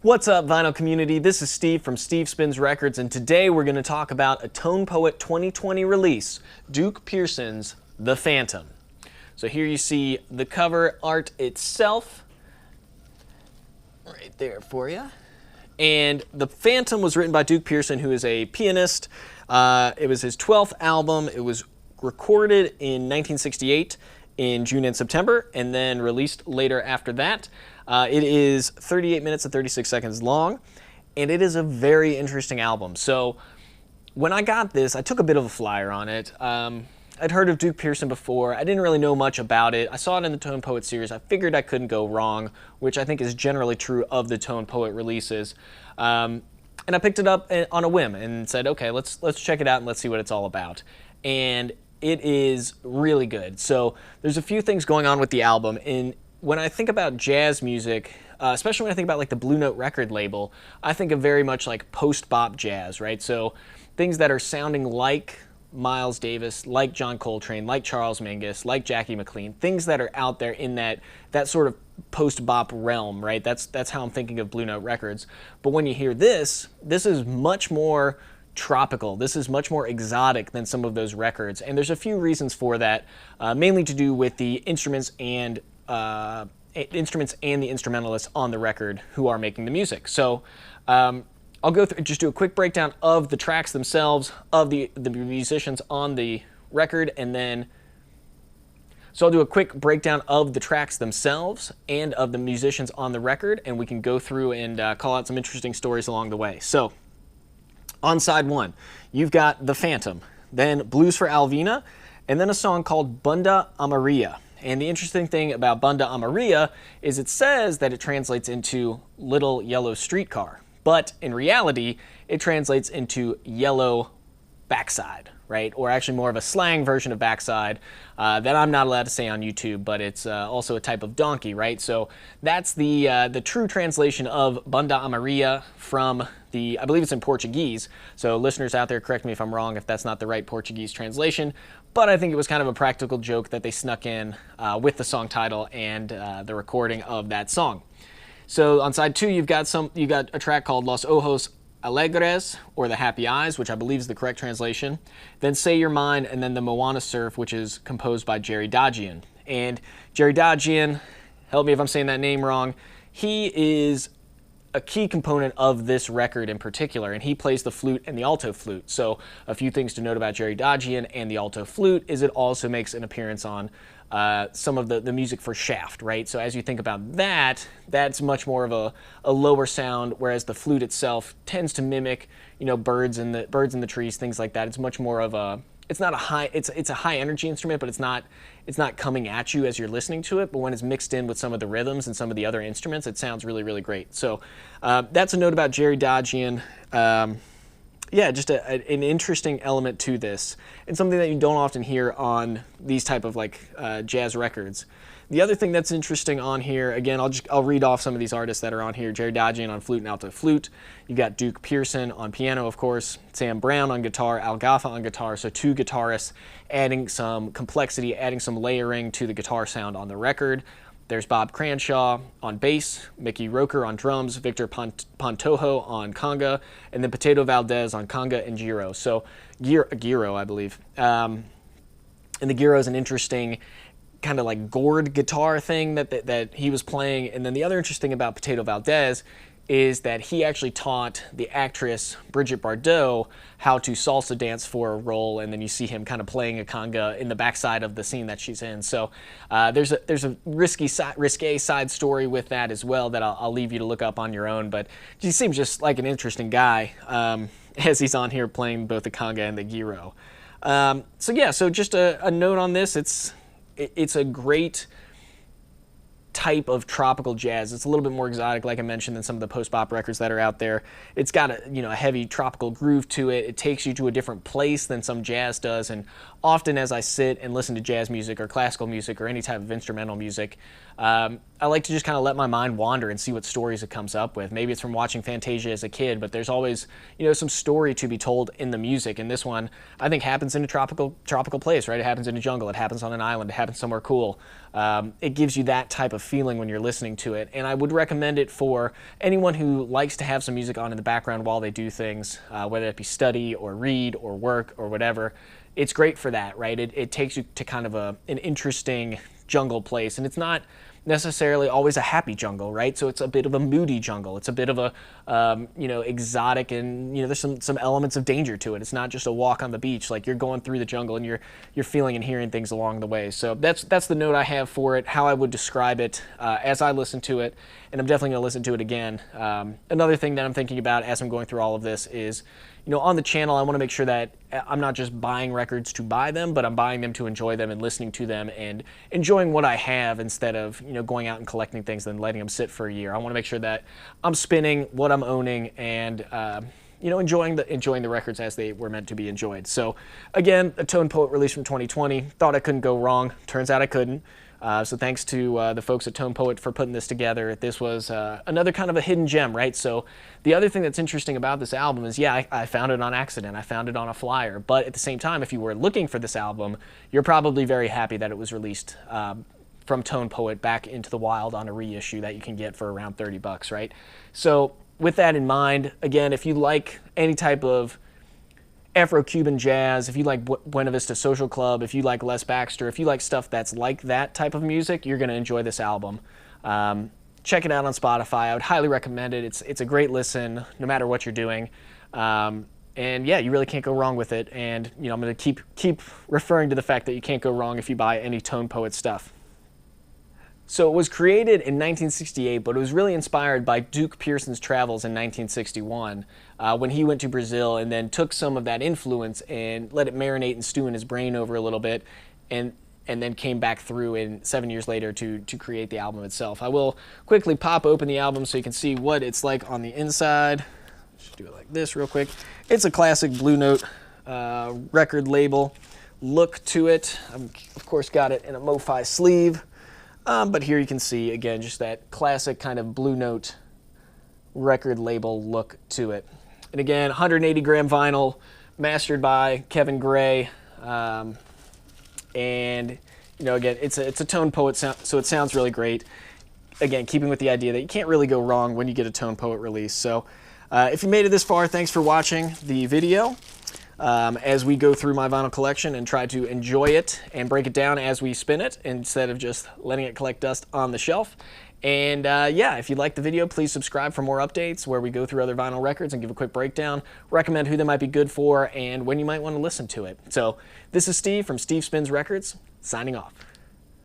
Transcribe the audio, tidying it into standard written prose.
What's up, vinyl community? This is Steve from Steve Spins Records, and today we're going to talk about a Tone Poet 2020 release, Duke Pearson's The Phantom. So here you see the cover art itself, right there for you. And The Phantom was written by Duke Pearson, who is a pianist. It was his 12th album. It was recorded in 1968 in June and September, and then released later after that. It is 38 minutes and 36 seconds long, and it is a very interesting album. So when I got this, I took a bit of a flyer on it. I'd heard of Duke Pearson before. I didn't really know much about it. I saw it in the Tone Poet series. I figured I couldn't go wrong, which I think is generally true of the Tone Poet releases. And I picked it up on a whim and said, okay, let's check it out and let's see what it's all about. And it is really good. So there's a few things going on with the album. And when I think about jazz music, especially when I think about like the Blue Note record label, I think of very much like post-bop jazz, right? So things that are sounding like Miles Davis, like John Coltrane, like Charles Mingus, like Jackie McLean, things that are out there in that sort of post-bop realm, right? That's how I'm thinking of Blue Note records. But when you hear this is much more tropical. This is much more exotic than some of those records, and there's a few reasons for that, mainly to do with the instruments and the instrumentalists on the record who are making the music. So I'll go through, just do a quick breakdown of the tracks themselves, of the musicians on the record, and then so I'll do a quick breakdown of the tracks themselves and of the musicians on the record, and we can go through and call out some interesting stories along the way. So on side one, you've got The Phantom, then Blues for Alvina, and then a song called Bunda Amaria. And the interesting thing about Bunda Amaria is it says that it translates into Little Yellow Streetcar, but in reality, it translates into yellow backside, right? Or actually more of a slang version of backside that I'm not allowed to say on YouTube, but it's also a type of donkey, right? So that's the true translation of Bunda Amaria from I believe it's in Portuguese. So listeners out there, correct me if I'm wrong if that's not the right Portuguese translation, but I think it was kind of a practical joke that they snuck in with the song title and the recording of that song. So on side two, you got a track called Los Ojos Alegres, or The Happy Eyes, which I believe is the correct translation. Then Say You're Mine, and then the Moana Surf, which is composed by Jerry Dodgion. And Jerry Dodgion, help me if I'm saying that name wrong, he is a key component of this record in particular, and he plays the flute and the alto flute. So a few things to note about Jerry Dodgion and the alto flute is it also makes an appearance on some of the music for Shaft, right? So as you think about that, that's much more of a lower sound, whereas the flute itself tends to mimic, birds in the trees, things like that. It's much more of it's not a high, it's a high energy instrument, but it's not coming at you as you're listening to it. But when it's mixed in with some of the rhythms and some of the other instruments, it sounds really, really great. So that's a note about Jerry Dodgion. Yeah, just an interesting element to this, and something that you don't often hear on these type of jazz records. The other thing that's interesting on here, again, I'll read off some of these artists that are on here. Jerry Dodgion on flute and alto flute. You got Duke Pearson on piano, of course. Sam Brown on guitar. Al Gaffa on guitar. So two guitarists adding some complexity, adding some layering to the guitar sound on the record. There's Bob Cranshaw on bass, Mickey Roker on drums, Victor Pantojo on conga, and then Patato Valdes on conga and guiro. So guiro, I believe. And the guiro is an interesting kind of like gourd guitar thing that he was playing. And then the other interesting about Patato Valdes is that he actually taught the actress Brigitte Bardot how to salsa dance for a role, and then you see him kind of playing a conga in the backside of the scene that she's in. So there's a risque side story with that as well that I'll leave you to look up on your own, but he seems just like an interesting guy as he's on here playing both the conga and the guiro. So just a note on this, it's a great type of tropical jazz. It's a little bit more exotic, like I mentioned, than some of the post-bop records that are out there. It's got a heavy tropical groove to it. It takes you to a different place than some jazz does, and often as I sit and listen to jazz music or classical music or any type of instrumental music, I like to just kind of let my mind wander and see what stories it comes up with. Maybe it's from watching Fantasia as a kid, but there's always, you know, some story to be told in the music. And this one, I think, happens in a tropical place, right? It happens in a jungle. It happens on an island. It happens somewhere cool. It gives you that type of feeling when you're listening to it. And I would recommend it for anyone who likes to have some music on in the background while they do things, whether it be study or read or work or whatever. It's great for that, right? It takes you to kind of an interesting jungle place, and it's not necessarily always a happy jungle, right? So it's a bit of a moody jungle. It's a bit of a you know, exotic, and you know, there's some elements of danger to it. It's not just a walk on the beach. Like, you're going through the jungle and you're feeling and hearing things along the way. So that's the note I have for it, how I would describe it as I listen to it, and I'm definitely going to listen to it again. Another thing that I'm thinking about as I'm going through all of this is, you know, on the channel, I want to make sure that I'm not just buying records to buy them, but I'm buying them to enjoy them and listening to them and enjoying what I have, instead of, you know, going out and collecting things and letting them sit for a year. I want to make sure that I'm spinning what I'm owning and you know, enjoying the records as they were meant to be enjoyed. So again, a Tone Poet release from 2020. Thought I couldn't go wrong. Turns out I couldn't. So thanks to the folks at Tone Poet for putting this together. This was another kind of a hidden gem, right? So the other thing that's interesting about this album is, yeah, I found it on accident. I found it on a flyer. But at the same time, if you were looking for this album, you're probably very happy that it was released from Tone Poet back into the wild on a reissue that you can get for around $30, right? So with that in mind, again, if you like any type of Afro-Cuban jazz, if you like Buena Vista Social Club, if you like Les Baxter, if you like stuff that's like that type of music, you're going to enjoy this album. Check it out on Spotify. I would highly recommend it. It's a great listen, no matter what you're doing. And yeah, you really can't go wrong with it. And you know, I'm going to keep referring to the fact that you can't go wrong if you buy any Tone Poet stuff. So it was created in 1968, but it was really inspired by Duke Pearson's travels in 1961 when he went to Brazil and then took some of that influence and let it marinate and stew in his brain over a little bit, and then came back through 7 years later to create the album itself. I will quickly pop open the album so you can see what it's like on the inside. Just do it like this real quick. It's a classic Blue Note record label look to it. I've, of course, got it in a MoFi sleeve. But here you can see, again, just that classic kind of Blue Note record label look to it. And again, 180 gram vinyl, mastered by Kevin Gray. And, you know, again, it's a Tone Poet sound, so it sounds really great. Again, keeping with the idea that you can't really go wrong when you get a Tone Poet release. So if you made it this far, thanks for watching the video. As we go through my vinyl collection and try to enjoy it and break it down as we spin it, instead of just letting it collect dust on the shelf. And yeah, if you liked the video, please subscribe for more updates where we go through other vinyl records and give a quick breakdown, recommend who they might be good for, and when you might want to listen to it. So this is Steve from Steve Spins Records, signing off.